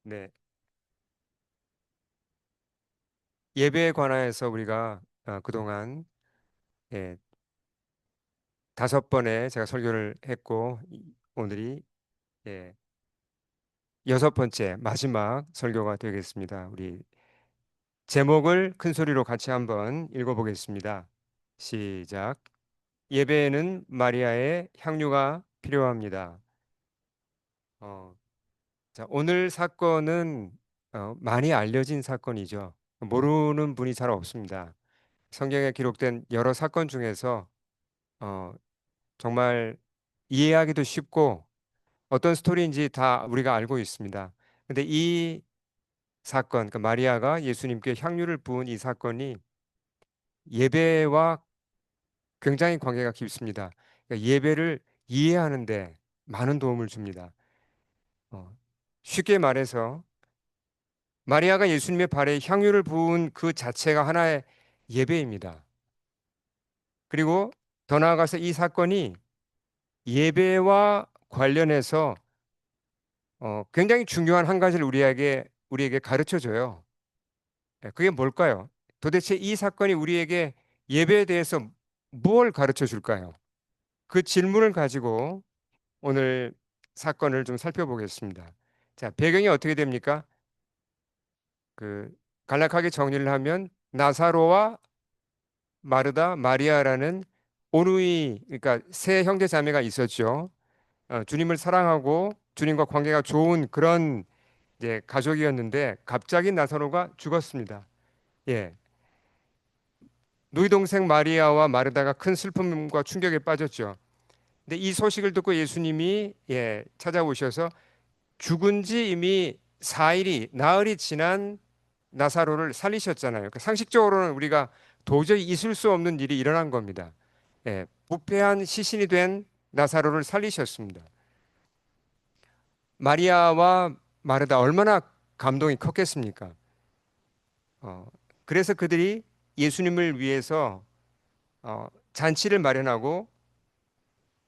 네, 예배에 관하여서 우리가 그동안 예, 5번의 제가 설교를 했고 오늘이 예, 6번째 마지막 설교가 되겠습니다. 우리 제목을 큰 소리로 같이 한번 읽어보겠습니다. 시작. 예배에는 마리아의 향유가 필요합니다. 어, 자, 오늘 사건은 많이 알려진 사건이죠. 모르는 분이 잘 없습니다. 성경에 기록된 여러 사건 중에서 어, 정말 이해하기도 쉽고 어떤 스토리인지 다 우리가 알고 있습니다. 근데 이 사건, 그 마리아가 예수님께 향유를 부은 이 사건이 예배와 굉장히 관계가 깊습니다. 그러니까 예배를 이해하는데 많은 도움을 줍니다. 어, 쉽게 말해서 마리아가 예수님의 발에 향유를 부은 그 자체가 하나의 예배입니다. 그리고 더 나아가서 이 사건이 예배와 관련해서 굉장히 중요한 한 가지를 우리에게 가르쳐 줘요. 그게 뭘까요? 도대체 이 사건이 우리에게 예배에 대해서 무엇을 가르쳐 줄까요? 그 질문을 가지고 오늘 사건을 좀 살펴보겠습니다. 자, 배경이 어떻게 됩니까? 그 간략하게 정리를 하면 나사로와 마르다, 마리아라는 오누이, 그러니까 세 형제 자매가 있었죠. 주님을 사랑하고 주님과 관계가 좋은 그런 이제 가족이었는데 갑자기 나사로가 죽었습니다. 예. 누이 동생 마리아와 마르다가 큰 슬픔과 충격에 빠졌죠. 근데 이 소식을 듣고 예수님이 찾아오셔서 죽은 지 이미 4일이 나흘이 지난 나사로를 살리셨잖아요. 그 상식적으로는 우리가 도저히 있을 수 없는 일이 일어난 겁니다. 부패한 시신이 된 나사로를 살리셨습니다. 마리아와 마르다 얼마나 감동이 컸겠습니까? 어, 그래서 그들이 예수님을 위해서 잔치를 마련하고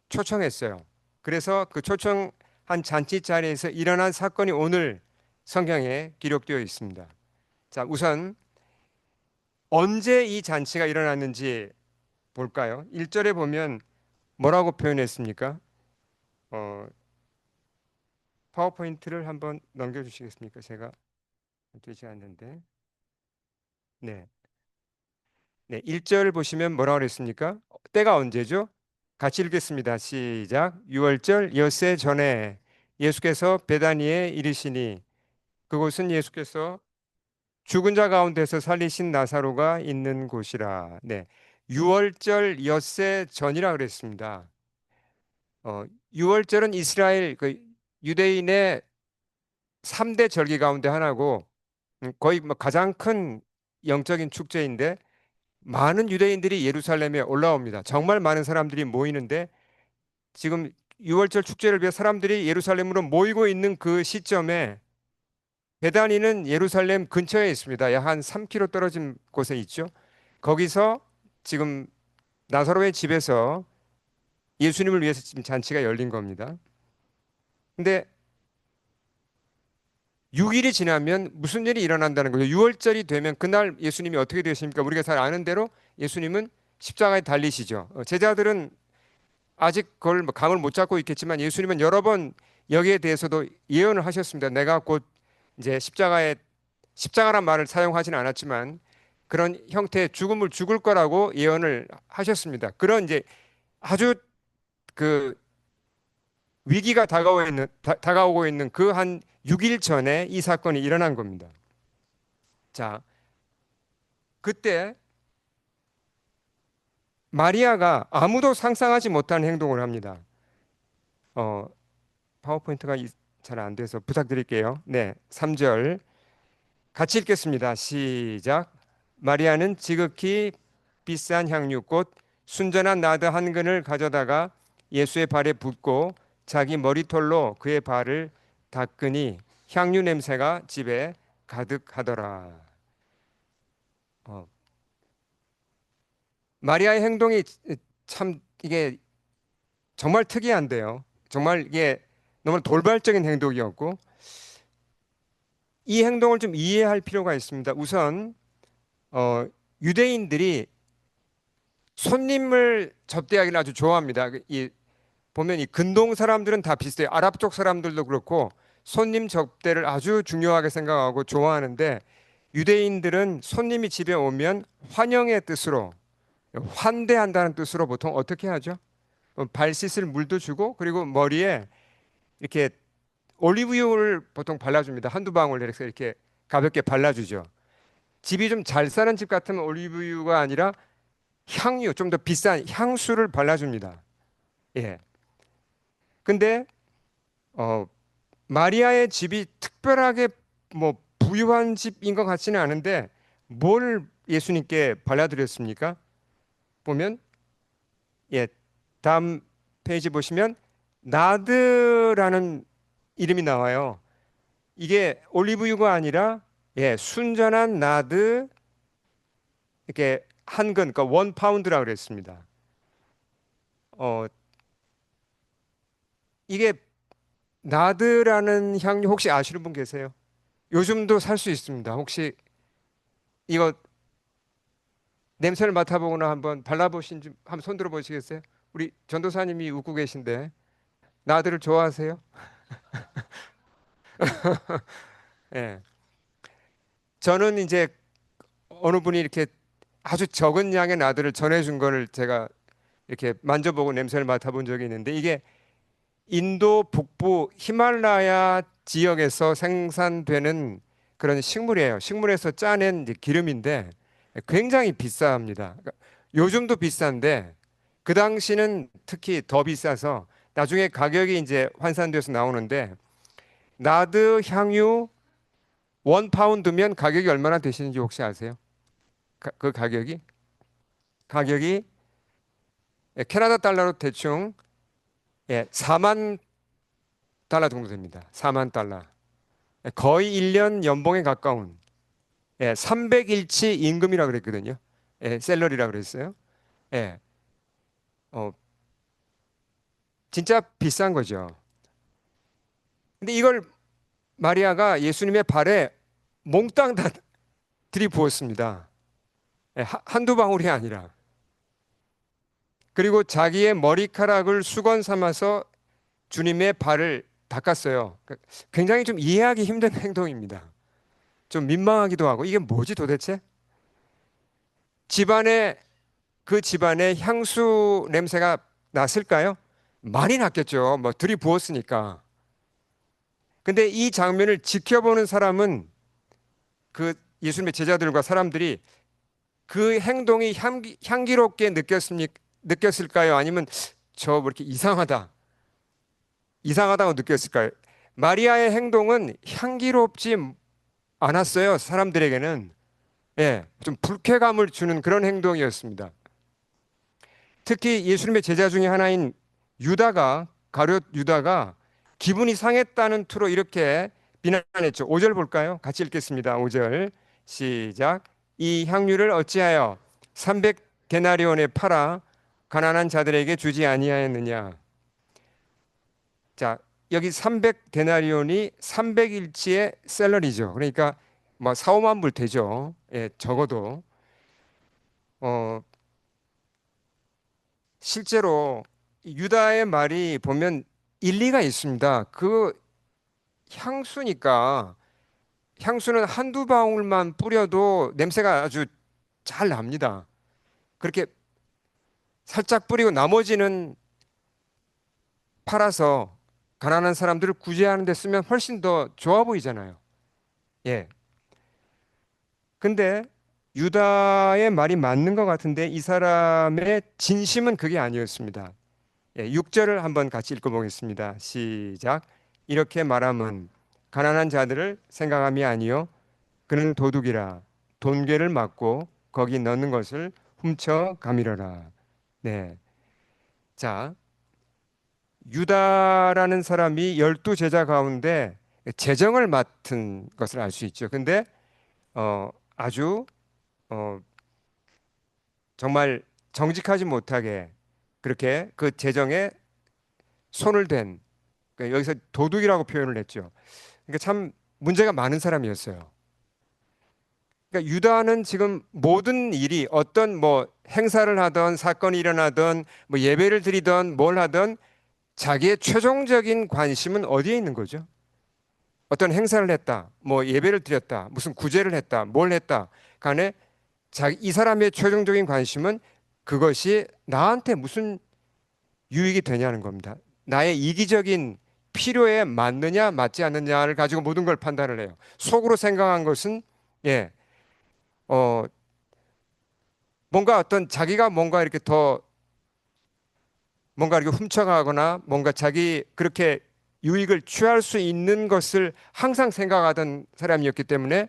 초청했어요. 그래서 그 초청한 잔치 자리에서 일어난 사건이 오늘 성경에 기록되어 있습니다. 자, 우선 언제 이 잔치가 일어났는지 볼까요? 1절에 보면 뭐라고 표현했습니까? 어, 파워포인트를 한번 넘겨주시겠습니까? 제가 되지 않는데. 네. 네, 1절 보시면 뭐라고 그랬습니까? 때가 언제죠? 같이 읽겠습니다. 시작. 6월절 엿새 전에 예수께서 베다니에 이르시니 그곳은 예수께서 죽은 자 가운데서 살리신 나사로가 있는 곳이라. 네. 6월절 엿새 전이라 그랬습니다. 6월절은 이스라엘 그 유대인의 3대 절기 가운데 하나고 거의 뭐 가장 큰 영적인 축제인데 많은 유대인들이 예루살렘에 올라옵니다. 정말 많은 사람들이 모이는데 지금 6월절 축제를 위해 사람들이 예루살렘으로 모이고 있는 그 시점에 베다니는 예루살렘 근처에 있습니다. 약 한 3km 떨어진 곳에 있죠. 거기서 지금 나사로의 집에서 예수님을 위해서 지금 잔치가 열린 겁니다. 근데 6일이 지나면 무슨 일이 일어난다는 거죠. 6월절이 되면 그날 예수님이 어떻게 되십니까? 우리가 잘 아는 대로 예수님은 십자가에 달리시죠. 제자들은 아직 그걸 뭐 감을 못 잡고 있겠지만 예수님은 여러 번 여기에 대해서도 예언을 하셨습니다. 내가 곧 이제 십자가란 말을 사용하지는 않았지만 그런 형태의 죽음을 죽을 거라고 예언을 하셨습니다. 그런 이제 아주 그 위기가 다가오고 있는 그 한 6일 전에 이 사건이 일어난 겁니다. 자, 그때 마리아가 아무도 상상하지 못한 행동을 합니다. 어, 파워포인트가 잘 안 돼서 부탁드릴게요. 네, 3절 같이 읽겠습니다. 시작. 마리아는 지극히 비싼 향유 곧 순전한 나드 한 근을 가져다가 예수의 발에 붓고 자기 머리털로 그의 발을 닦으니 향유 냄새가 집에 가득하더라. 어, 마리아의 행동이 참 이게 정말 특이한데요. 정말 이게 너무 돌발적인 행동이었고 이 행동을 좀 이해할 필요가 있습니다. 우선 어, 유대인들이 손님을 접대하기를 아주 좋아합니다. 보면 이 근동 사람들은 다 비슷해요. 아랍 쪽 사람들도 그렇고 손님 접대를 아주 중요하게 생각하고 좋아하는데 유대인들은 손님이 집에 오면 환영의 뜻으로 환대한다는 뜻으로 보통 어떻게 하죠? 발 씻을 물도 주고 그리고 머리에 이렇게 올리브유를 보통 발라줍니다. 한두 방울 이렇게 가볍게 발라주죠. 집이 좀 잘 사는 집 같으면 올리브유가 아니라 향유, 좀 더 비싼 향수를 발라줍니다. 예. 근데 어, 마리아의 집이 특별하게 뭐 부유한 집인 것 같지는 않은데 뭘 예수님께 발라드렸습니까? 보면 예, 다음 페이지 보시면 나드라는 이름이 나와요. 이게 올리브유가 아니라 예, 순전한 나드 이렇게 한 근, 그러니까 원 파운드라고 그랬습니다. 어, 이게 나드라는 향료 혹시 아시는 분 계세요? 요즘도 살 수 있습니다. 혹시 이거 냄새를 맡아보거나 한번 발라보신 좀 한번 손 들어보시겠어요? 우리 전도사님이 웃고 계신데 나드를 좋아하세요? 예. 저는 이제 어느 분이 이렇게 아주 적은 양의 나드를 전해준 거를 제가 이렇게 만져보고 냄새를 맡아본 적이 있는데 이게 인도 북부 히말라야 지역에서 생산되는 그런 식물이에요. 식물에서 짜낸 이제 기름인데 굉장히 비쌉니다. 그러니까 요즘도 비싼데 그 당시는 특히 더 비싸서 나중에 가격이 이제 환산돼서 나오는데 나드 향유 원 파운드면 가격이 얼마나 되시는지 혹시 아세요? 그 가격이 캐나다 달러로 대충 4만 달러 정도 됩니다. 4만 달러. 거의 1년 연봉에 가까운 300일치 임금이라 그랬거든요. 셀러리라 그랬어요. 예, 어, 진짜 비싼 거죠. 근데 이걸 마리아가 예수님의 발에 몽땅 다 들이부었습니다. 한두 방울이 아니라. 그리고 자기의 머리카락을 수건 삼아서 주님의 발을 닦았어요. 그러니까 굉장히 좀 이해하기 힘든 행동입니다. 좀 민망하기도 하고 이게 뭐지 도대체? 집안에 그 집안에 향수 냄새가 났을까요? 많이 났겠죠. 뭐 들이부었으니까. 근데 이 장면을 지켜보는 사람은 그 예수님의 제자들과 사람들이 그 행동이 향기롭게 느꼈을까요? 아니면 저 뭐 이렇게 이상하다고 느꼈을까요? 마리아의 행동은 향기롭지 않았어요. 사람들에게는. 예, 좀 불쾌감을 주는 그런 행동이었습니다. 특히 예수님의 제자 중에 하나인 가룟 유다가 기분이 상했다는 투로 이렇게 비난했죠. 5절 볼까요? 같이 읽겠습니다. 5절 시작. 이 향유를 어찌하여 300데나리온에 팔아 가난한 자들에게 주지 아니하였느냐. 자, 여기 300데나리온이 300일치의 셀러리죠. 그러니까 뭐 4, 5만 불 되죠. 예, 적어도. 어, 실제로 유다의 말이 보면 일리가 있습니다. 그 향수니까 향수는 한두 방울만 뿌려도 냄새가 아주 잘 납니다. 그렇게 살짝 뿌리고 나머지는 팔아서 가난한 사람들을 구제하는 데 쓰면 훨씬 더 좋아 보이잖아요. 예. 근데 유다의 말이 맞는 것 같은데 이 사람의 진심은 그게 아니었습니다. 6절을 한번 같이 읽어보겠습니다. 시작. 이렇게 말함은 가난한 자들을 생각함이 아니요 그는 도둑이라 돈괴를 맞고 거기 넣는 것을 훔쳐 가미러라. 네. 자, 유다라는 사람이 12제자 가운데 재정을 맡은 것을 알 수 있죠. 근데 아주 어, 정말 정직하지 못하게 그렇게 그 재정에 손을 댄 그러니까 여기서 도둑이라고 표현을 했죠. 그러니까 참 문제가 많은 사람이었어요. 그러니까 유다는 지금 모든 일이 어떤 뭐 행사를 하던 사건이 일어나던 뭐 예배를 드리던 뭘 하던 자기의 최종적인 관심은 어디에 있는 거죠? 어떤 행사를 했다, 뭐 예배를 드렸다, 무슨 구제를 했다, 뭘 했다 간에 이 사람의 최종적인 관심은 그것이 나한테 무슨 유익이 되냐는 겁니다. 나의 이기적인 필요에 맞느냐 맞지 않느냐를 가지고 모든 걸 판단을 해요. 속으로 생각한 것은 예, 어, 뭔가 어떤 자기가 뭔가 이렇게 더 뭔가 이렇게 훔쳐가거나 뭔가 자기 그렇게 유익을 취할 수 있는 것을 항상 생각하던 사람이었기 때문에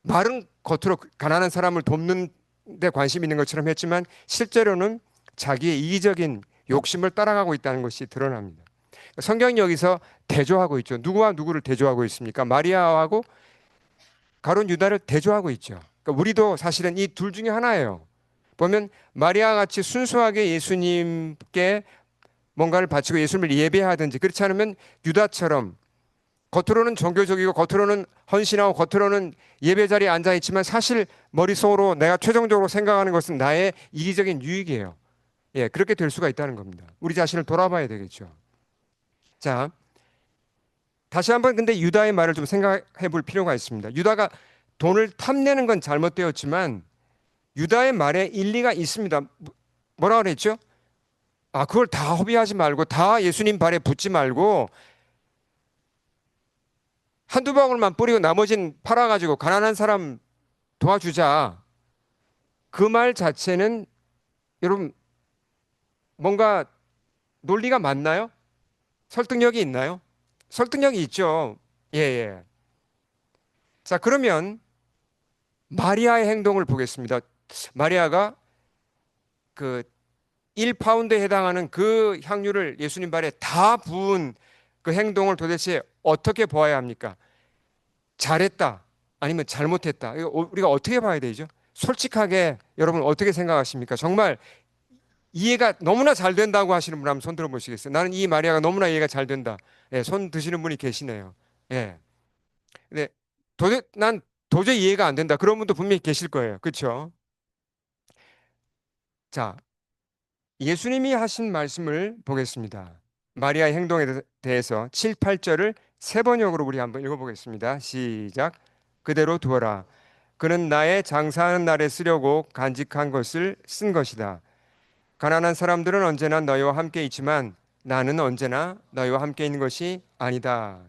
말은 겉으로 가난한 사람을 돕는 데 관심 있는 것처럼 했지만 실제로는 자기의 이기적인 욕심을 따라가고 있다는 것이 드러납니다. 성경이 여기서 대조하고 있죠. 누구와 누구를 대조하고 있습니까? 마리아하고 가룟 유다를 대조하고 있죠. 그러니까 우리도 사실은 이 둘 중에 하나예요. 보면 마리아 같이 순수하게 예수님께 뭔가를 바치고 예수님을 예배하든지 그렇지 않으면 유다처럼 겉으로는 종교적이고 겉으로는 헌신하고 겉으로는 예배 자리에 앉아 있지만 사실 머릿속으로 내가 최종적으로 생각하는 것은 나의 이기적인 유익이에요. 예, 그렇게 될 수가 있다는 겁니다. 우리 자신을 돌아봐야 되겠죠. 자, 다시 한번 근데 유다의 말을 좀 생각해 볼 필요가 있습니다. 유다가 돈을 탐내는 건 잘못되었지만 유다의 말에 일리가 있습니다. 뭐라 그랬죠? 아, 그걸 다 허비하지 말고 다 예수님 발에 붙지 말고 한두 방울만 뿌리고 나머지는 팔아가지고 가난한 사람 도와주자. 그 말 자체는 여러분 뭔가 논리가 맞나요? 설득력이 있나요? 설득력이 있죠. 예, 예. 자, 그러면 마리아의 행동을 보겠습니다. 마리아가 그 1파운드에 해당하는 그 향유를 예수님 발에 다 부은 그 행동을 도대체 어떻게 보아야 합니까? 잘했다. 아니면 잘못했다. 이거 우리가 어떻게 봐야 되죠? 솔직하게 여러분 어떻게 생각하십니까? 정말 이해가 너무나 잘 된다고 하시는 분 한번 손 들어 보시겠어요? 나는 이 마리아가 너무나 이해가 잘 된다. 예, 손 드시는 분이 계시네요. 예. 근데 난 도저히 이해가 안 된다. 그런 분도 분명히 계실 거예요. 그렇죠? 자, 예수님이 하신 말씀을 보겠습니다. 마리아의 행동에 대해서 7, 8절을 세 번역으로 우리 한번 읽어보겠습니다. 시작. 그대로 두어라. 그는 나의 장사하는 날에 쓰려고 간직한 것을 쓴 것이다. 가난한 사람들은 언제나 너희와 함께 있지만 나는 언제나 너희와 함께 있는 것이 아니다.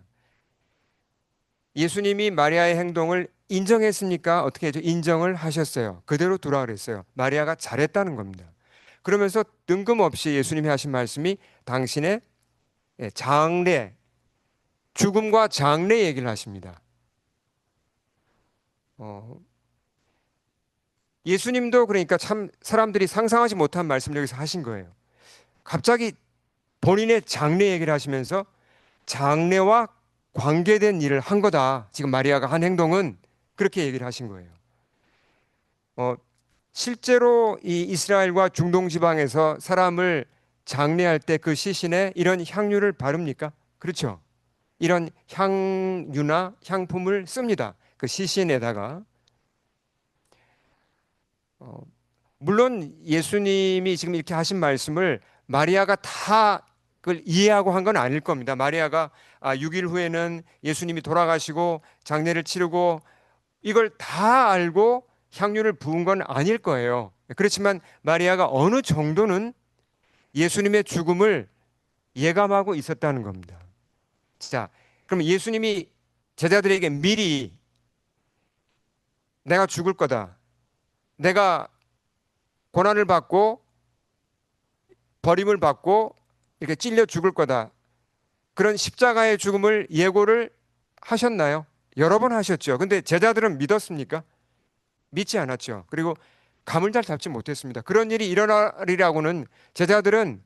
예수님이 마리아의 행동을 인정했습니까? 어떻게 해죠? 인정을 하셨어요. 그대로 두라 그랬어요. 마리아가 잘했다는 겁니다. 그러면서 뜬금없이 예수님이 하신 말씀이 당신의 장래, 죽음과 장래 얘기를 하십니다. 어, 예수님도 그러니까 참 사람들이 상상하지 못한 말씀을 여기서 하신 거예요. 갑자기 본인의 장래 얘기를 하시면서 장래와 관계된 일을 한 거다. 지금 마리아가 한 행동은 그렇게 얘기를 하신 거예요. 어, 실제로 이 이스라엘과 중동 지방에서 사람을 장례할 때 그 시신에 이런 향유를 바릅니까? 그렇죠. 이런 향유나 향품을 씁니다. 그 시신에다가. 어, 물론 예수님이 지금 이렇게 하신 말씀을 마리아가 다 그걸 이해하고 한 건 아닐 겁니다. 마리아가 6일 후에는 예수님이 돌아가시고 장례를 치르고 이걸 다 알고 향유를 부은 건 아닐 거예요. 그렇지만 마리아가 어느 정도는 예수님의 죽음을 예감하고 있었다는 겁니다. 자, 그럼 예수님이 제자들에게 미리 내가 죽을 거다. 내가 고난을 받고 버림을 받고 이렇게 찔려 죽을 거다. 그런 십자가의 죽음을 예고를 하셨나요? 여러 번 하셨죠. 근데 제자들은 믿었습니까? 믿지 않았죠. 그리고 감을 잘 잡지 못했습니다. 그런 일이 일어나리라고는 제자들은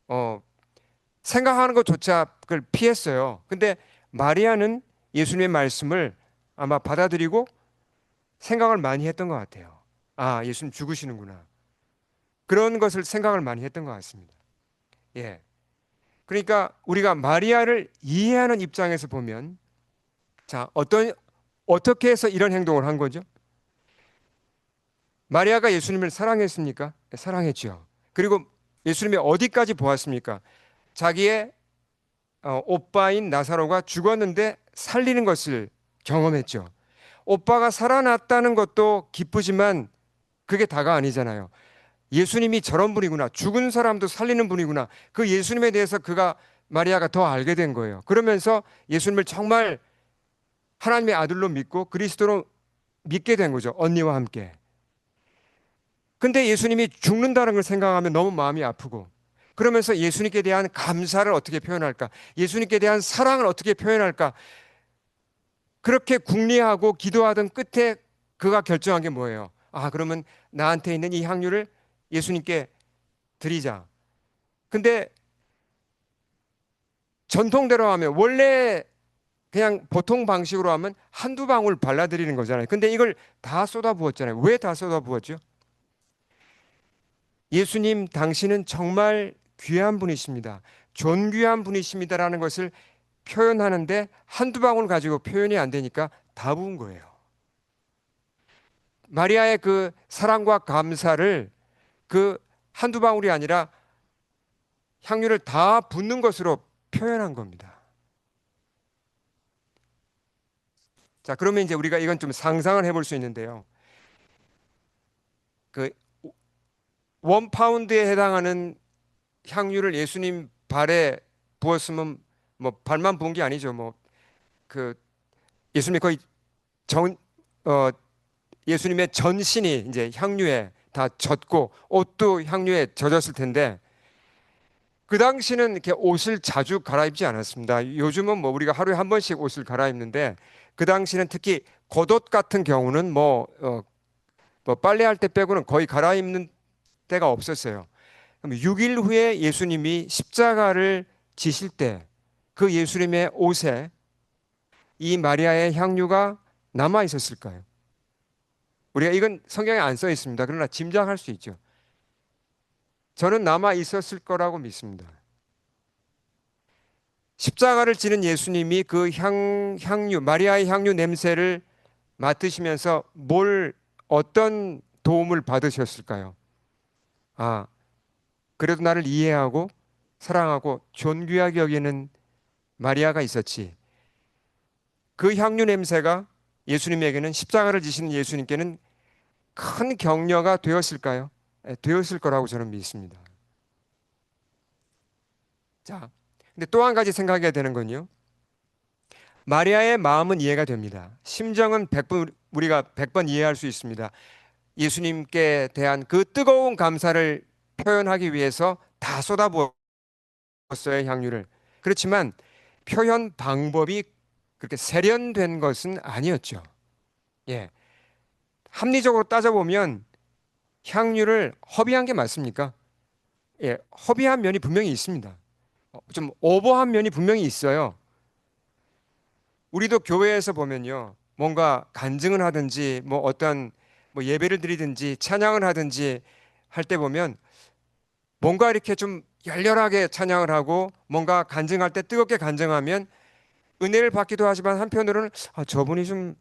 어, 생각하는 것조차 그걸 피했어요. 근데 마리아는 예수님의 말씀을 아마 받아들이고 생각을 많이 했던 것 같아요. 아, 예수님 죽으시는구나. 그런 것을 생각을 많이 했던 것 같습니다. 예. 그러니까 우리가 마리아를 이해하는 입장에서 보면 자, 어떻게 해서 이런 행동을 한 거죠? 마리아가 예수님을 사랑했습니까? 네, 사랑했죠. 그리고 예수님이 어디까지 보았습니까? 자기의 오빠인 나사로가 죽었는데 살리는 것을 경험했죠. 오빠가 살아났다는 것도 기쁘지만 그게 다가 아니잖아요. 예수님이 저런 분이구나. 죽은 사람도 살리는 분이구나. 그 예수님에 대해서 마리아가 더 알게 된 거예요. 그러면서 예수님을 정말 하나님의 아들로 믿고 그리스도로 믿게 된 거죠. 언니와 함께. 근데 예수님이 죽는다는 걸 생각하면 너무 마음이 아프고 그러면서 예수님께 대한 감사를 어떻게 표현할까? 예수님께 대한 사랑을 어떻게 표현할까? 그렇게 궁리하고 기도하던 끝에 그가 결정한 게 뭐예요? 아, 그러면 나한테 있는 이 향유를 예수님께 드리자. 근데 전통대로 하면 원래 그냥 보통 방식으로 하면 한두 방울 발라드리는 거잖아요. 근데 이걸 다 쏟아부었잖아요. 왜 다 쏟아부었죠? 예수님, 당신은 정말 귀한 분이십니다. 존귀한 분이십니다라는 것을 표현하는데 한두 방울 가지고 표현이 안 되니까 다 부은 거예요. 마리아의 그 사랑과 감사를 그 한두 방울이 아니라 향유를 다 붓는 것으로 표현한 겁니다. 자, 그러면 이제 우리가 이건 좀 상상을 해볼 수 있는데요. 그 원 파운드에 해당하는 향유를 예수님 발에 부었으면 뭐 발만 부은 게 아니죠. 뭐 그 예수님이 거의 전 예수님의 전신이 이제 향유에 다 젖고 옷도 향유에 젖었을 텐데 그 당시는 이렇게 옷을 자주 갈아입지 않았습니다. 요즘은 뭐 우리가 하루에 한 번씩 옷을 갈아입는데 그 당시는 특히 겉옷 같은 경우는 뭐 빨래할 때 빼고는 거의 갈아입는 때가 없었어요. 그럼 6일 후에 예수님이 십자가를 지실 때 그 예수님의 옷에 이 마리아의 향유가 남아 있었을까요? 우리가 이건 성경에 안 써 있습니다. 그러나 짐작할 수 있죠. 저는 남아 있었을 거라고 믿습니다. 십자가를 지는 예수님이 그 향유, 마리아의 향유 냄새를 맡으시면서 어떤 도움을 받으셨을까요? 아, 그래도 나를 이해하고 사랑하고 존귀하게 여기는 마리아가 있었지. 그 향유 냄새가 예수님에게는 십자가를 지시는 예수님께는 큰 격려가 되었을까요? 되었을 거라고 저는 믿습니다. 자, 근데 또 한 가지 생각해야 되는 건요. 마리아의 마음은 이해가 됩니다. 심정은 100번, 우리가 100번 이해할 수 있습니다. 예수님께 대한 그 뜨거운 감사를 표현하기 위해서 다 쏟아부었어요, 향유를. 그렇지만 표현 방법이 그렇게 세련된 것은 아니었죠. 예. 합리적으로 따져보면 향유를 허비한 게 맞습니까? 예, 허비한 면이 분명히 있습니다. 좀 오버한 면이 분명히 있어요. 우리도 교회에서 보면요. 뭔가 간증을 하든지 뭐 어떤 뭐 예배를 드리든지 찬양을 하든지 할 때 보면 뭔가 이렇게 좀 열렬하게 찬양을 하고 뭔가 간증할 때 뜨겁게 간증하면 은혜를 받기도 하지만 한편으로는 저분이 좀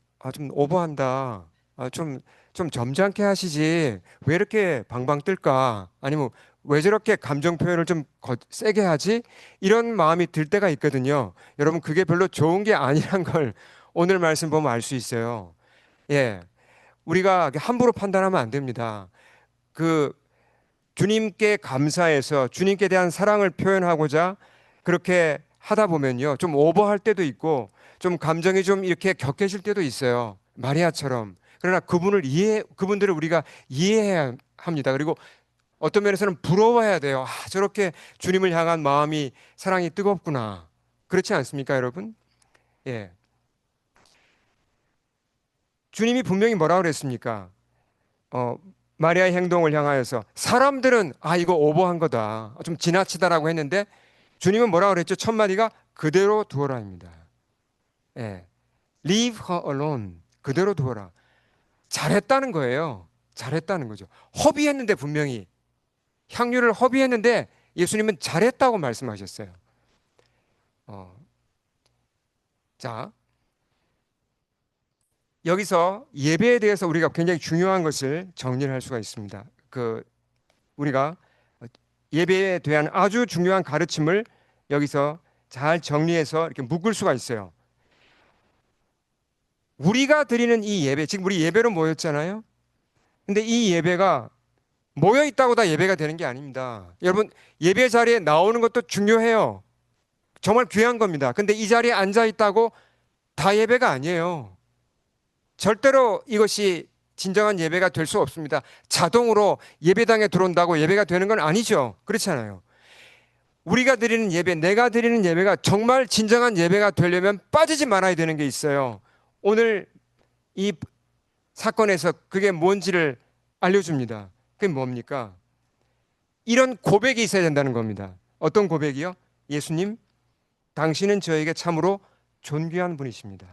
오버한다. 좀 점잖게 하시지. 왜 이렇게 방방 뜰까? 아니면 왜 저렇게 감정 표현을 좀 세게 하지? 이런 마음이 들 때가 있거든요. 여러분, 그게 별로 좋은 게 아니란 걸 오늘 말씀 보면 알 수 있어요. 예. 우리가 함부로 판단하면 안 됩니다. 그 주님께 감사해서 주님께 대한 사랑을 표현하고자 그렇게 하다 보면요. 좀 오버할 때도 있고 좀 감정이 좀 이렇게 격해질 때도 있어요. 마리아처럼. 그러나 그분들을 우리가 이해해야 합니다. 그리고 어떤 면에서는 부러워해야 돼요. 저렇게 주님을 향한 마음이 사랑이 뜨겁구나. 그렇지 않습니까, 여러분? 예. 주님이 분명히 뭐라 그랬습니까? 어, 마리아의 행동을 향하여서 사람들은 이거 오버한 거다. 좀 지나치다라고 했는데 주님은 뭐라 그랬죠? 첫 마디가 그대로 두어라입니다. 예. Leave her alone. 그대로 두어라. 잘했다는 거예요. 잘했다는 거죠. 허비했는데 분명히 향유를 허비했는데 예수님은 잘했다고 말씀하셨어요. 어, 자, 여기서 예배에 대해서 우리가 굉장히 중요한 것을 정리를 할 수가 있습니다. 우리가 예배에 대한 아주 중요한 가르침을 여기서 잘 정리해서 이렇게 묶을 수가 있어요. 우리가 드리는 이 예배, 지금 우리 예배로 모였잖아요. 근데 이 예배가 모여 있다고 다 예배가 되는 게 아닙니다. 여러분, 예배 자리에 나오는 것도 중요해요. 정말 귀한 겁니다. 근데 이 자리에 앉아 있다고 다 예배가 아니에요. 절대로 이것이 진정한 예배가 될 수 없습니다. 자동으로 예배당에 들어온다고 예배가 되는 건 아니죠. 그렇잖아요. 우리가 드리는 예배, 내가 드리는 예배가 정말 진정한 예배가 되려면 빠지지 말아야 되는 게 있어요. 오늘 이 사건에서 그게 뭔지를 알려줍니다. 그게 뭡니까? 이런 고백이 있어야 된다는 겁니다. 어떤 고백이요? 예수님, 당신은 저에게 참으로 존귀한 분이십니다.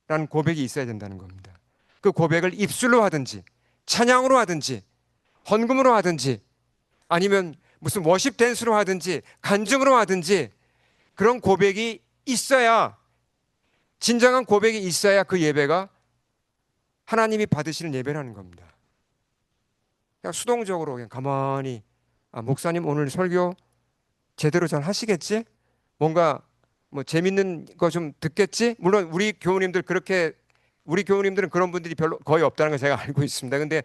라는 고백이 있어야 된다는 겁니다. 그 고백을 입술로 하든지, 찬양으로 하든지, 헌금으로 하든지, 아니면 무슨 워십 댄스로 하든지, 간증으로 하든지, 그런 고백이 있어야, 진정한 고백이 있어야 그 예배가 하나님이 받으시는 예배라는 겁니다. 그냥 수동적으로 그냥 가만히, 목사님 오늘 설교 제대로 잘 하시겠지? 뭔가 뭐 재밌는 거 좀 듣겠지? 물론 우리 교우님들은 그런 분들이 별로 거의 없다는 걸 제가 알고 있습니다. 근데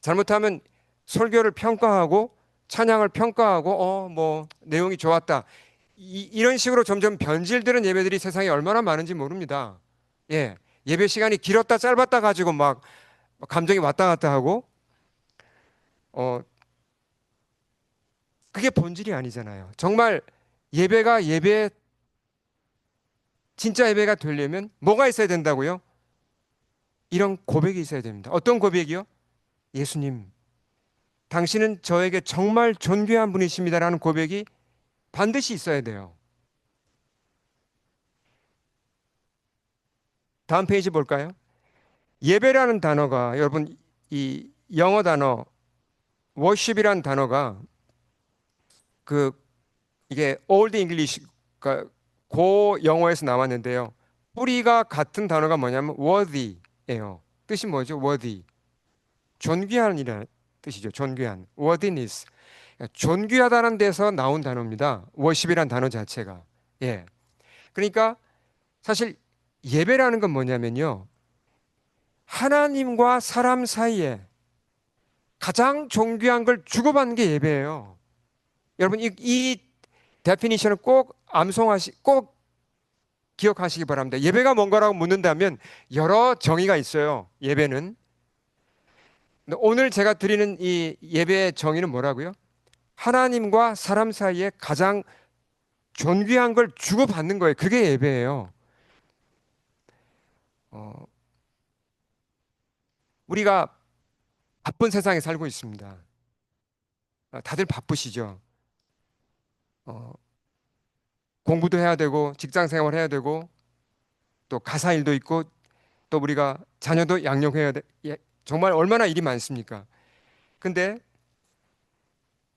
잘못하면 설교를 평가하고 찬양을 평가하고 뭐 내용이 좋았다. 이런 식으로 점점 변질되는 예배들이 세상에 얼마나 많은지 모릅니다. 예. 예배 시간이 길었다 짧았다 가지고 막 감정이 왔다 갔다 하고 그게 본질이 아니잖아요. 정말 예배가 진짜 예배가 되려면 뭐가 있어야 된다고요? 이런 고백이 있어야 됩니다. 어떤 고백이요? 예수님, 당신은 저에게 정말 존귀한 분이십니다라는 고백이 반드시 있어야 돼요. 다음 페이지 볼까요? 예배라는 단어가 여러분 이 영어 단어 worship이라는 단어가 이게 old English 고 영어에서 나왔는데요. 뿌리가 같은 단어가 뭐냐면 worthy예요. 뜻이 뭐죠? worthy. 존귀한이라는 뜻이죠. 존귀한. worthiness. 그러니까 존귀하다는 데서 나온 단어입니다. worship이라는 단어 자체가. 예. 그러니까 사실 예배라는 건 뭐냐면요. 하나님과 사람 사이에 가장 존귀한 걸 주고받는 게 예배예요. 여러분 이 데피니션을 꼭 기억하시기 바랍니다. 예배가 뭔가라고 묻는다면 여러 정의가 있어요. 예배는. 오늘 제가 드리는 이 예배의 정의는 뭐라고요? 하나님과 사람 사이에 가장 존귀한 걸 주고받는 거예요. 그게 예배예요. 우리가 바쁜 세상에 살고 있습니다. 다들 바쁘시죠. 공부도 해야 되고 직장 생활 해야 되고 또 가사 일도 있고 또 우리가 자녀도 양육해야 돼. 정말 얼마나 일이 많습니까? 근데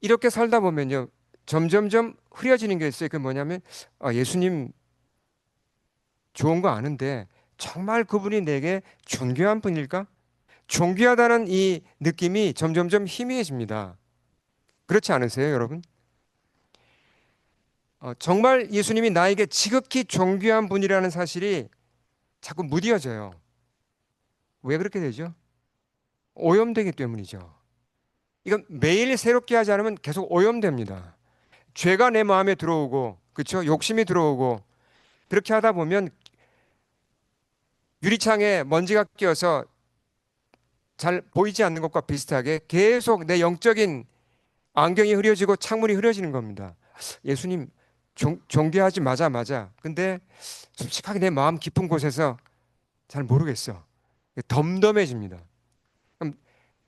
이렇게 살다 보면요. 점점점 흐려지는 게 있어요. 그게 뭐냐면 예수님 좋은 거 아는데 정말 그분이 내게 존귀한 분일까? 존귀하다는 이 느낌이 점점점 희미해집니다. 그렇지 않으세요, 여러분? 정말 예수님이 나에게 지극히 존귀한 분이라는 사실이 자꾸 무뎌져요. 왜 그렇게 되죠? 오염되기 때문이죠. 이건 매일 새롭게 하지 않으면 계속 오염됩니다. 죄가 내 마음에 들어오고, 그렇죠? 욕심이 들어오고, 그렇게 하다 보면 유리창에 먼지가 끼어서 잘 보이지 않는 것과 비슷하게 계속 내 영적인 안경이 흐려지고 창문이 흐려지는 겁니다. 예수님 존귀하지 맞아. 근데 솔직하게 내 마음 깊은 곳에서 잘 모르겠어. 덤덤해집니다. 그럼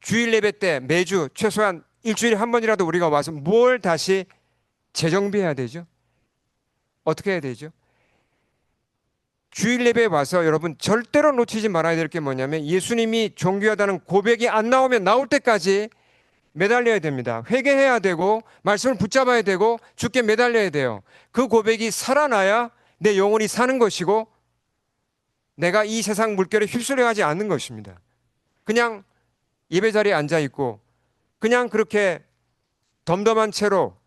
주일 예배 때 매주 최소한 일주일에 한 번이라도 우리가 와서 뭘 다시 재정비해야 되죠? 어떻게 해야 되죠? 주일 예배에 와서 여러분 절대로 놓치지 말아야 될 게 뭐냐면 예수님이 존귀하다는 고백이 안 나오면 나올 때까지 매달려야 됩니다. 회개해야 되고 말씀을 붙잡아야 되고 주께 매달려야 돼요. 그 고백이 살아나야 내 영혼이 사는 것이고 내가 이 세상 물결에 휩쓸려가지 않는 것입니다. 그냥 예배 자리에 앉아 있고 그냥 그렇게 덤덤한 채로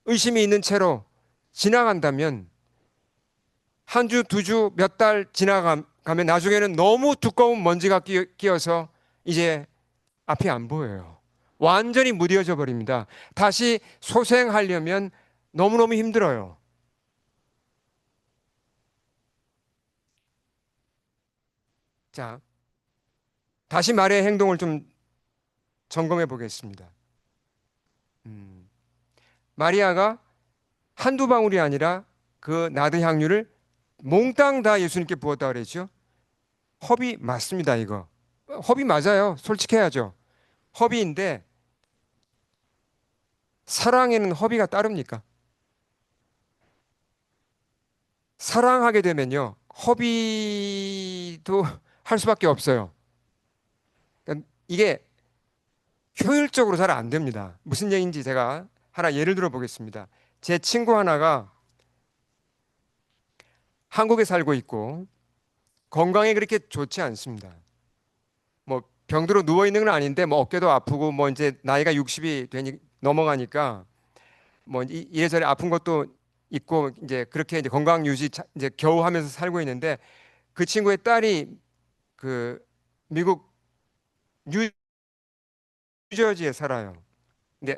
의심이 있는 채로 지나간다면 한 주, 두 주, 몇 달 지나가면 나중에는 너무 두꺼운 먼지가 끼어서 이제 앞이 안 보여요. 완전히 무뎌져 버립니다. 다시 소생하려면 너무너무 힘들어요. 자, 다시 말의 행동을 좀 점검해 보겠습니다. 음, 마리아가 한두 방울이 아니라 그 나드 향유를 몽땅 다 예수님께 부었다 그랬죠. 허비 맞습니다, 이거. 허비 맞아요. 솔직해야죠. 허비인데 사랑에는 허비가 따릅니까? 사랑하게 되면요. 허비도 할 수밖에 없어요. 그러니까 이게 효율적으로 잘 안 됩니다. 무슨 얘기인지 제가 하나 예를 들어 보겠습니다. 제 친구 하나가 한국에 살고 있고 건강에 그렇게 좋지 않습니다. 뭐 병들어 누워 있는 건 아닌데 뭐 어깨도 아프고 뭐 이제 나이가 60이 되니 넘어가니까 뭐 이래저래 아픈 것도 있고 이제 그렇게 이제 건강 유지 이제 겨우 하면서 살고 있는데 그 친구의 딸이 그 미국 뉴저지에 살아요. 근데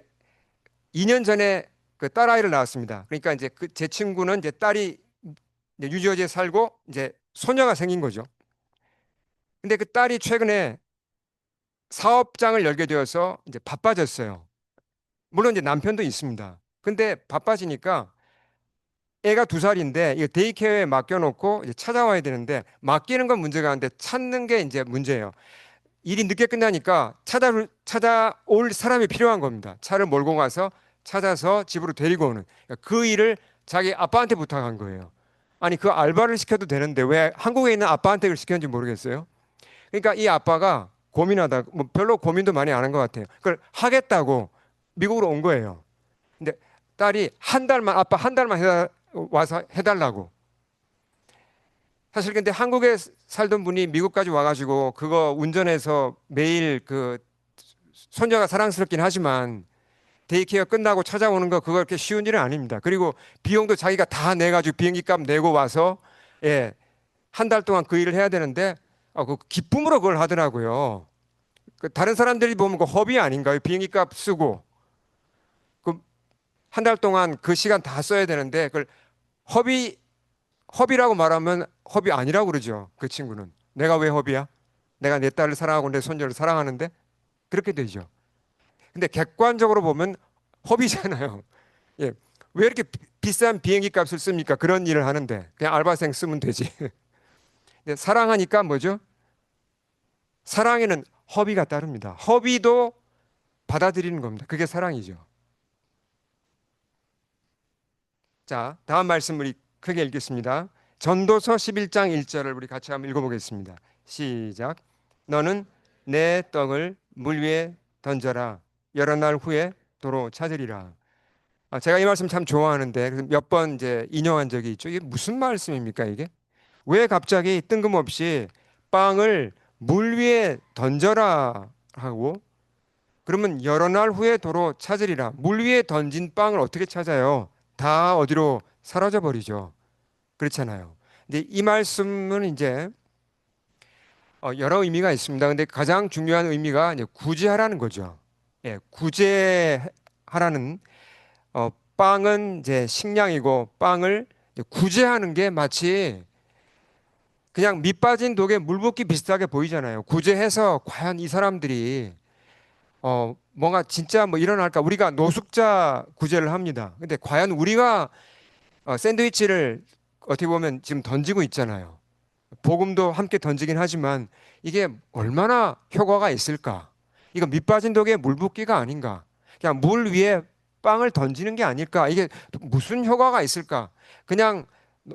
2년 전에 그 딸아이를 낳았습니다. 그러니까 이제 그 제 친구는 이제 딸이 이제 뉴저지에 살고 이제 소녀가 생긴 거죠. 근데 그 딸이 최근에 사업장을 열게 되어서 이제 바빠졌어요. 물론 이제 남편도 있습니다. 근데 바빠지니까 애가 2살인데 이거 데이케어에 맡겨놓고 이제 찾아와야 되는데 맡기는 건 문제가 아닌데 찾는 게 이제 문제예요. 일이 늦게 끝나니까 찾아올 사람이 필요한 겁니다. 차를 몰고 가서 찾아서 집으로 데리고 오는 그 일을 자기 아빠한테 부탁한 거예요. 아니 그 알바를 시켜도 되는데 왜 한국에 있는 아빠한테 그걸 시켰는지 모르겠어요. 그러니까 이 아빠가 고민하다 뭐 별로 고민도 많이 안 한 것 같아요. 그걸 하겠다고 미국으로 온 거예요. 근데 딸이 한 달만 아빠 한 달만 와서 해달라고. 사실 근데 한국에 살던 분이 미국까지 와가지고 그거 운전해서 매일 그 손녀가 사랑스럽긴 하지만 데이케어 끝나고 찾아오는 거 그거 그렇게 쉬운 일은 아닙니다. 그리고 비용도 자기가 다 내가지고 비행기 값 내고 와서 예, 한 달 동안 그 일을 해야 되는데 그 기쁨으로 그걸 하더라고요. 그 다른 사람들이 보면 그 허비 아닌가요? 비행기 값 쓰고 그 한 달 동안 그 시간 다 써야 되는데 그걸 허비 허비라고 말하면 허비 아니라고 그러죠. 그 친구는 내가 왜 허비야? 내가 내 딸을 사랑하고 내 손녀를 사랑하는데 그렇게 되죠. 근데 객관적으로 보면 허비잖아요. 예. 왜 이렇게 비싼 비행기 값을 씁니까? 그런 일을 하는데 그냥 알바생 쓰면 되지. 근데 사랑하니까 뭐죠? 사랑에는 허비가 따릅니다. 허비도 받아들이는 겁니다. 그게 사랑이죠. 자, 다음 말씀 우리 크게 읽겠습니다. 전도서 11장 1절을 우리 같이 한번 읽어보겠습니다. 시작. 너는 내 떡을 물 위에 던져라. 여러 날 후에 도로 찾으리라. 제가 이 말씀 참 좋아하는데 몇 번 이제 인용한 적이 있죠. 이게 무슨 말씀입니까, 이게? 왜 갑자기 뜬금없이 빵을 물 위에 던져라 하고 그러면 여러 날 후에 도로 찾으리라. 물 위에 던진 빵을 어떻게 찾아요? 다 어디로 사라져 버리죠. 그렇잖아요. 근데 이 말씀은 이제 여러 의미가 있습니다. 근데 가장 중요한 의미가 이제 구제하라는 거죠. 예, 구제하라는 빵은 이제 식량이고 빵을 이제 구제하는 게 마치 그냥 밑 빠진 독에 물 붓기 비슷하게 보이잖아요. 구제해서 과연 이 사람들이 뭔가 진짜 뭐 일어날까? 우리가 노숙자 구제를 합니다. 근데 과연 우리가 샌드위치를 어떻게 보면 지금 던지고 있잖아요. 복음도 함께 던지긴 하지만 이게 얼마나 효과가 있을까? 이거 밑 빠진 독에 물 붓기가 아닌가? 그냥 물 위에 빵을 던지는 게 아닐까? 이게 무슨 효과가 있을까? 그냥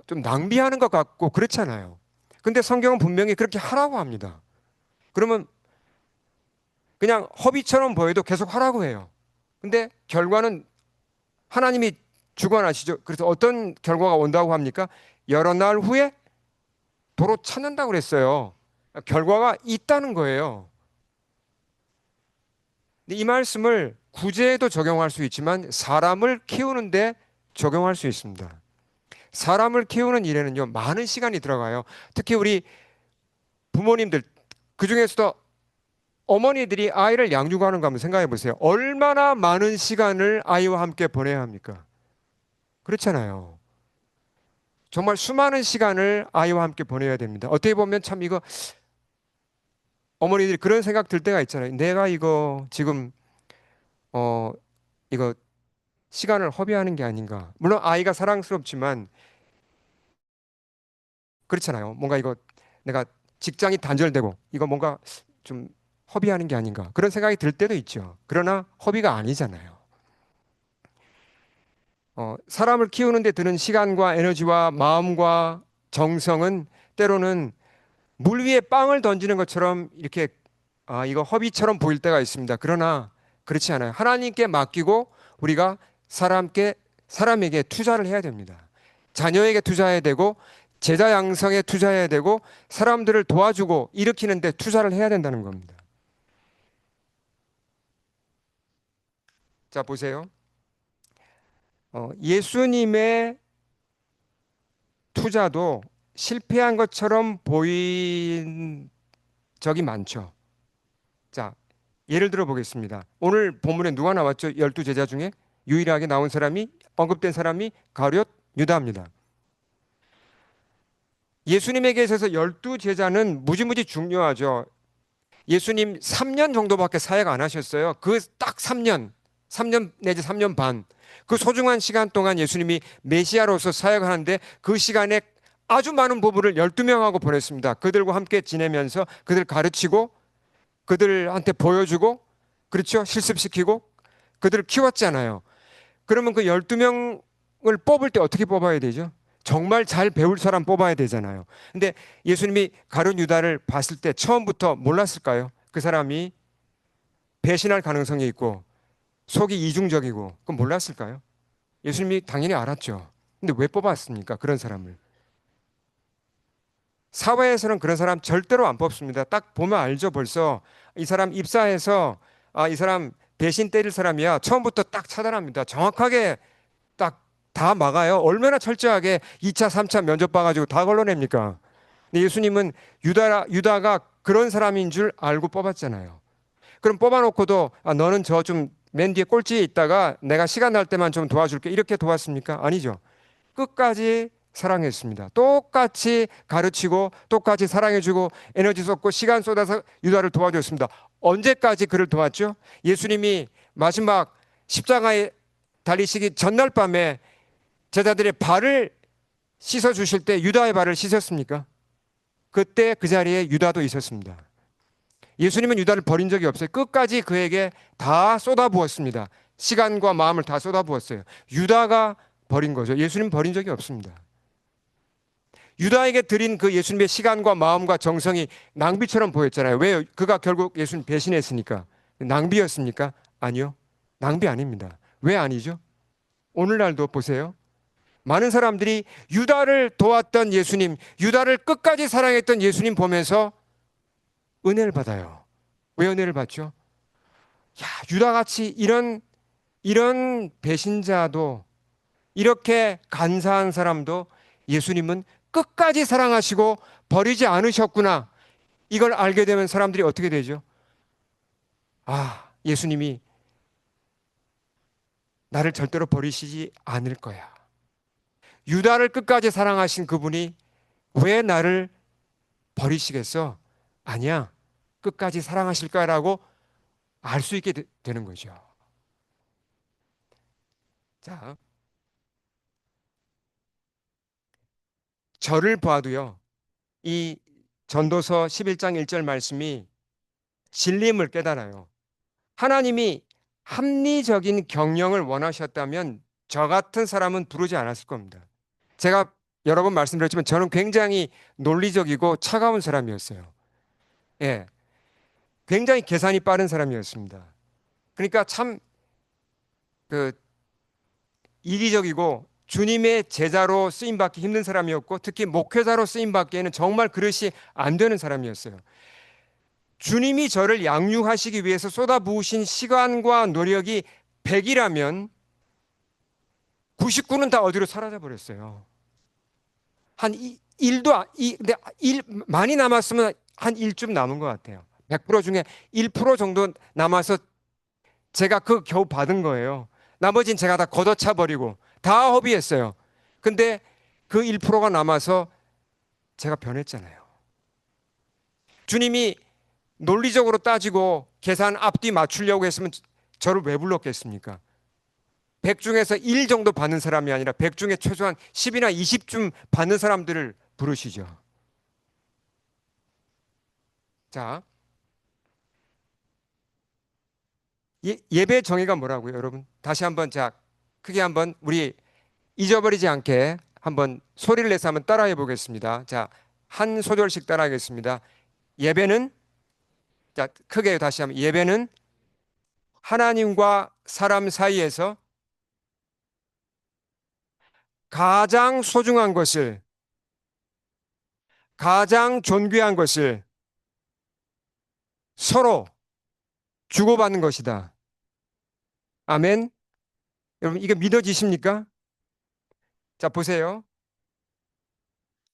좀 낭비하는 것 같고 그렇잖아요. 근데 성경은 분명히 그렇게 하라고 합니다. 그러면 그냥 허비처럼 보여도 계속 하라고 해요. 근데 결과는 하나님이 주관하시죠. 그래서 어떤 결과가 온다고 합니까? 여러 날 후에 도로 찾는다고 그랬어요. 결과가 있다는 거예요. 근데 이 말씀을 구제에도 적용할 수 있지만 사람을 키우는데 적용할 수 있습니다. 사람을 키우는 일에는요, 많은 시간이 들어가요. 특히 우리 부모님들, 그 중에서도 어머니들이 아이를 양육하는 거 한번 생각해 보세요. 얼마나 많은 시간을 아이와 함께 보내야 합니까? 그렇잖아요. 정말 수많은 시간을 아이와 함께 보내야 됩니다. 어떻게 보면 참 이거 어머니들이 그런 생각 들 때가 있잖아요. 내가 이거 지금 어 이거 시간을 허비하는 게 아닌가. 물론 아이가 사랑스럽지만 그렇잖아요. 뭔가 이거 내가 직장이 단절되고 이거 뭔가 좀 허비하는 게 아닌가. 그런 생각이 들 때도 있죠. 그러나 허비가 아니잖아요. 사람을 키우는 데 드는 시간과 에너지와 마음과 정성은 때로는 물 위에 빵을 던지는 것처럼 이렇게 이거 허비처럼 보일 때가 있습니다. 그러나 그렇지 않아요. 하나님께 맡기고 우리가 사람에게 투자를 해야 됩니다. 자녀에게 투자해야 되고 제자 양성에 투자해야 되고 사람들을 도와주고 일으키는 데 투자를 해야 된다는 겁니다. 자, 보세요. 예수님의 투자도 실패한 것처럼 보인 적이 많죠. 자, 예를 들어 보겠습니다. 오늘 본문에 누가 나왔죠? 12제자 중에 유일하게 나온 사람이 언급된 사람이 가룟 유다입니다. 예수님에게 있어서 12제자는 무지무지 중요하죠. 예수님 3년 정도밖에 사역 안 하셨어요. 그 딱 3년 내지 3년 반. 그 소중한 시간 동안 예수님이 메시아로서 사역하는데 그 시간에 아주 많은 부분을 12명하고 보냈습니다. 그들과 함께 지내면서 그들 가르치고 그들한테 보여주고 그렇죠? 실습시키고 그들을 키웠잖아요. 그러면 그 12명을 뽑을 때 어떻게 뽑아야 되죠? 정말 잘 배울 사람 뽑아야 되잖아요. 근데 예수님이 가룟 유다를 봤을 때 처음부터 몰랐을까요? 그 사람이 배신할 가능성이 있고 속이 이중적이고 그건 몰랐을까요? 예수님이 당연히 알았죠. 근데 왜 뽑았습니까? 그런 사람을. 사회에서는 그런 사람 절대로 안 뽑습니다. 딱 보면 알죠. 벌써 이 사람 입사해서 이 사람 배신 때릴 사람이야. 처음부터 딱 차단합니다. 정확하게 딱 다 막아요. 얼마나 철저하게 2차, 3차 면접 봐가지고 다 걸러냅니까? 근데 예수님은 유다가 그런 사람인 줄 알고 뽑았잖아요. 그럼 뽑아놓고도 너는 저 좀 맨 뒤에 꼴찌에 있다가 내가 시간 날 때만 좀 도와줄게. 이렇게 도왔습니까? 아니죠. 끝까지 사랑했습니다. 똑같이 가르치고 똑같이 사랑해주고 에너지 쏟고 시간 쏟아서 유다를 도와줬습니다. 언제까지 그를 도왔죠? 예수님이 마지막 십자가에 달리시기 전날 밤에 제자들의 발을 씻어 주실 때 유다의 발을 씻었습니까? 그때 그 자리에 유다도 있었습니다. 예수님은 유다를 버린 적이 없어요. 끝까지 그에게 다 쏟아부었습니다. 시간과 마음을 다 쏟아부었어요. 유다가 버린 거죠. 예수님 버린 적이 없습니다. 유다에게 드린 그 예수님의 시간과 마음과 정성이 낭비처럼 보였잖아요. 왜? 그가 결국 예수님 배신했으니까. 낭비였습니까? 아니요. 낭비 아닙니다. 왜 아니죠? 오늘날도 보세요. 많은 사람들이 유다를 도왔던 예수님, 유다를 끝까지 사랑했던 예수님 보면서 은혜를 받아요. 왜 은혜를 받죠? 야, 유다같이 이런 배신자도 이렇게 간사한 사람도 예수님은 끝까지 사랑하시고 버리지 않으셨구나. 이걸 알게 되면 사람들이 어떻게 되죠? 예수님이 나를 절대로 버리시지 않을 거야. 유다를 끝까지 사랑하신 그분이 왜 나를 버리시겠어? 아니야. 끝까지 사랑하실 거라고 알 수 있게 되는 거죠. 자, 저를 봐도요. 이 전도서 11장 1절 말씀이 진리임을 깨달아요. 하나님이 합리적인 경영을 원하셨다면 저 같은 사람은 부르지 않았을 겁니다. 제가 여러 번 말씀드렸지만 저는 굉장히 논리적이고 차가운 사람이었어요. 예. 굉장히 계산이 빠른 사람이었습니다. 그러니까 참 그 이기적이고 주님의 제자로 쓰임받기 힘든 사람이었고 특히 목회자로 쓰임받기에는 정말 그릇이 안 되는 사람이었어요. 주님이 저를 양육하시기 위해서 쏟아부으신 시간과 노력이 100이라면 99는 다 어디로 사라져 버렸어요. 한 일도 근데 일 많이 남았으면 한 1쯤 남은 것 같아요. 100% 중에 1% 정도 남아서 제가 그 겨우 받은 거예요. 나머지는 제가 다 걷어차 버리고 다 허비했어요. 근데 그 1%가 남아서 제가 변했잖아요. 주님이 논리적으로 따지고 계산 앞뒤 맞추려고 했으면 저를 왜 불렀겠습니까? 100 중에서 1 정도 받는 사람이 아니라 100 중에 최소한 10이나 20쯤 받는 사람들을 부르시죠. 자, 예배 정의가 뭐라고요, 여러분? 다시 한번 자, 크게 한번 우리 잊어버리지 않게 한번 소리를 내서 한번 따라해 보겠습니다. 자, 한 소절씩 따라하겠습니다. 예배는 자, 크게 다시 한번 예배는 하나님과 사람 사이에서 가장 소중한 것을 가장 존귀한 것을 서로 주고받는 것이다. 아멘. 여러분 이게 믿어지십니까? 자, 보세요.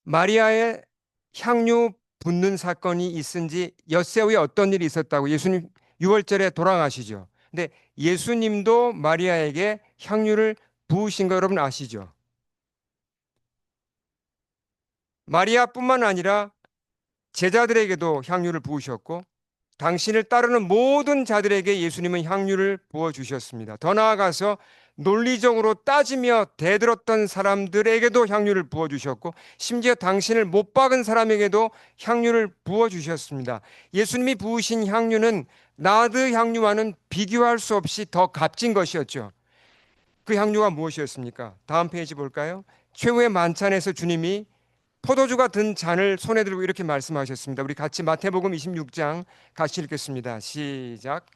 마리아의 향유 붓는 사건이 있은 지 엿새 후에 어떤 일이 있었다고 예수님 6월절에 돌아가시죠. 근데 예수님도 마리아에게 향유를 부으신 거 여러분 아시죠? 마리아뿐만 아니라 제자들에게도 향유를 부으셨고 당신을 따르는 모든 자들에게 예수님은 향유를 부어 주셨습니다. 더 나아가서 논리적으로 따지며 대들었던 사람들에게도 향유를 부어 주셨고 심지어 당신을 못 박은 사람에게도 향유를 부어 주셨습니다. 예수님이 부으신 향유는 나드 향유와는 비교할 수 없이 더 값진 것이었죠. 그 향유가 무엇이었습니까? 다음 페이지 볼까요? 최후의 만찬에서 주님이 포도주가 든 잔을 손에 들고 이렇게 말씀하셨습니다. 우리 같이 마태복음 26장 같이 읽겠습니다. 시작.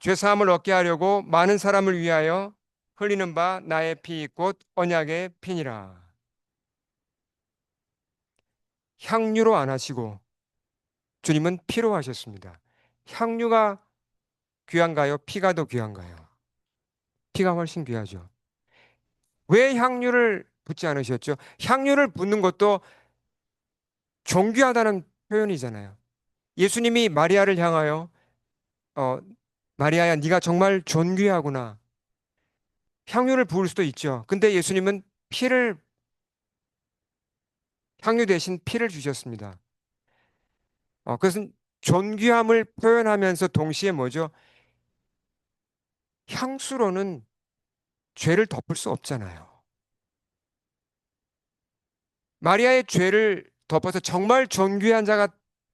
죄 사함을 얻게 하려고 많은 사람을 위하여 흘리는 바 나의 피 곧 언약의 피니라. 향유로 안 하시고 주님은 피로 하셨습니다. 향유가 귀한가요? 피가 더 귀한가요? 피가 훨씬 귀하죠. 왜 향유를 붓지 않으셨죠? 향유를 붓는 것도 존귀하다는 표현이잖아요. 예수님이 마리아를 향하여 어, 마리아야, 네가 정말 존귀하구나. 향유를 부을 수도 있죠. 근데 예수님은 향유 대신 피를 주셨습니다. 그것은 존귀함을 표현하면서 동시에 뭐죠? 향수로는 죄를 덮을 수 없잖아요. 마리아의 죄를 덮어서 정말 존귀한 자가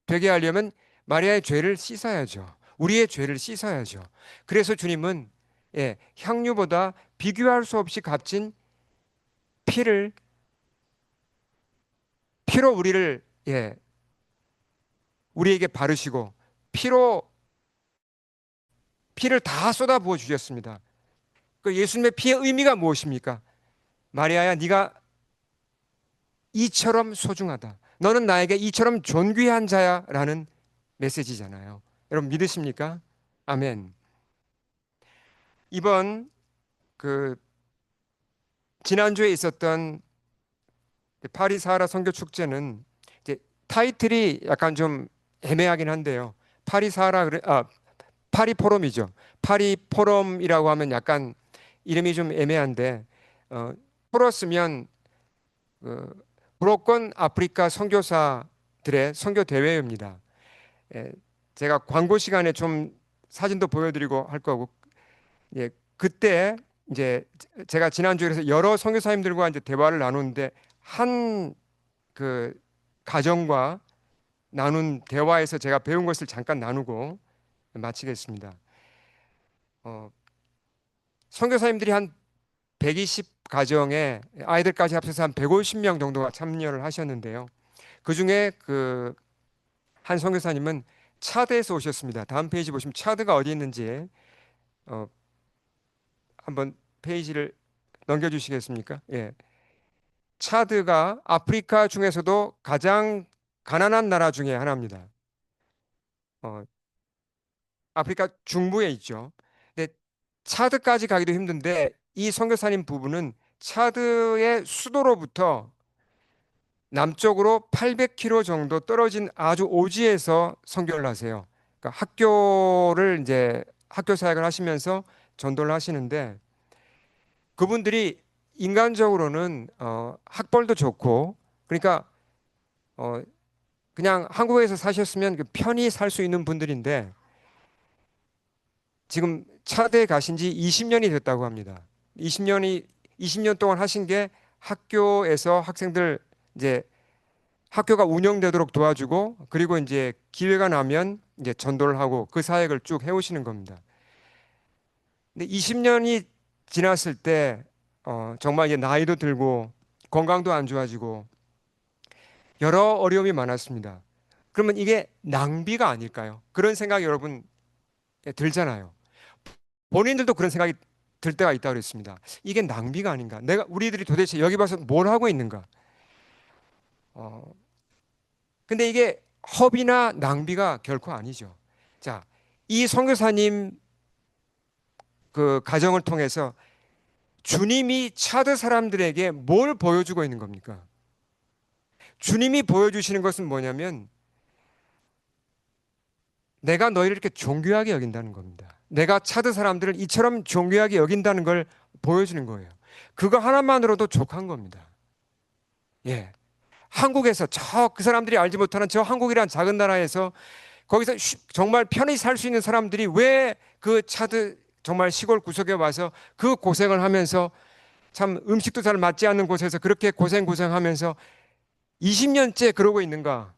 되게 하려면 마리아의 죄를 씻어야죠. 우리의 죄를 씻어야죠. 그래서 주님은 향유보다 비교할 수 없이 값진 피를 피로 우리에게 바르시고 피를 다 쏟아 부어 주셨습니다. 그 예수님의 피의 의미가 무엇입니까? 마리아야, 네가 이처럼 소중하다. 너는 나에게 이처럼 존귀한 자야라는 메시지잖아요. 여러분 믿으십니까? 아멘. 이번 그 지난주에 있었던 파리 사하라 선교 축제는 이제 타이틀이 약간 좀 애매하긴 한데요. 파리 사하라 파리 포럼이죠. 파리 포럼이라고 하면 약간 이름이 좀 애매한데 풀었으면 그 브로건 아프리카 선교사들의 선교 대회입니다. 예, 제가 광고 시간에 좀 사진도 보여드리고 할 거고, 그때 이제 제가 지난주에 그래서 여러 선교사님들과 이제 대화를 나누는데 한 그 가정과 나눈 대화에서 제가 배운 것을 잠깐 나누고 마치겠습니다. 어, 선교사님들이 한 120 가정에 아이들까지 합쳐서 한 150명 정도가 참여를 하셨는데요. 그 중에 그 한 선교사님은 차드에서 오셨습니다. 다음 페이지 보시면 차드가 어디 있는지 한번 페이지를 넘겨주시겠습니까? 예. 차드가 아프리카 중에서도 가장 가난한 나라 중에 하나입니다. 어, 아프리카 중부에 있죠. 근데 차드까지 가기도 힘든데 이 선교사님 부부는 차드의 수도로부터 남쪽으로 800km 정도 떨어진 아주 오지에서 선교를 하세요. 그러니까 학교를 이제 학교 사역을 하시면서 전도를 하시는데 그분들이 인간적으로는 학벌도 좋고 그러니까 어, 그냥 한국에서 사셨으면 그 편히 살 수 있는 분들인데 지금 차대에 가신 지 20년이 됐다고 합니다. 20년 동안 하신 게 학교에서 학생들 이제 학교가 운영되도록 도와주고 그리고 이제 기회가 나면 이제 전도를 하고 그 사역을 쭉 해오시는 겁니다. 근데 20년이 지났을 때 정말 이제 나이도 들고 건강도 안 좋아지고 여러 어려움이 많았습니다. 그러면 이게 낭비가 아닐까요? 그런 생각이 여러분 들잖아요. 본인들도 그런 생각이 들 때가 있다고 그랬습니다. 이게 낭비가 아닌가? 우리들이 도대체 여기 봐서 뭘 하고 있는가? 어, 근데 이게 허비나 낭비가 결코 아니죠. 자, 이 선교사님 그 가정을 통해서 주님이 차드 사람들에게 뭘 보여주고 있는 겁니까? 주님이 보여주시는 것은 뭐냐면 내가 너희를 이렇게 존귀하게 여긴다는 겁니다. 내가 차드 사람들을 이처럼 존귀하게 여긴다는 걸 보여주는 거예요. 그거 하나만으로도 족한 겁니다. 예. 한국에서 저 그 사람들이 알지 못하는 저 한국이란 작은 나라에서 거기서 정말 편히 살 수 있는 사람들이 왜 그 차드 정말 시골 구석에 와서 그 고생을 하면서 참 음식도 잘 맞지 않는 곳에서 그렇게 고생하면서 20년째 그러고 있는가?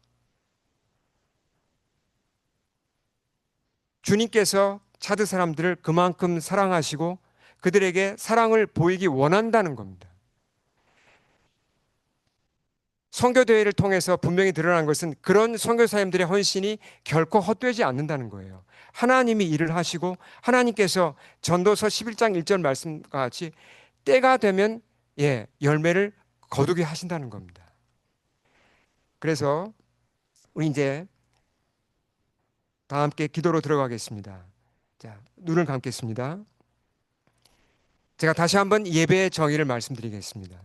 주님께서 차드 사람들을 그만큼 사랑하시고 그들에게 사랑을 보이기 원한다는 겁니다. 선교 대회를 통해서 분명히 드러난 것은 그런 선교사님들의 헌신이 결코 헛되지 않는다는 거예요. 하나님이 일을 하시고 하나님께서 전도서 11장 1절 말씀과 같이 때가 되면 열매를 거두게 하신다는 겁니다. 그래서 우리 이제 다 함께 기도로 들어가겠습니다. 자, 눈을 감겠습니다. 제가 다시 한번 예배의 정의를 말씀드리겠습니다.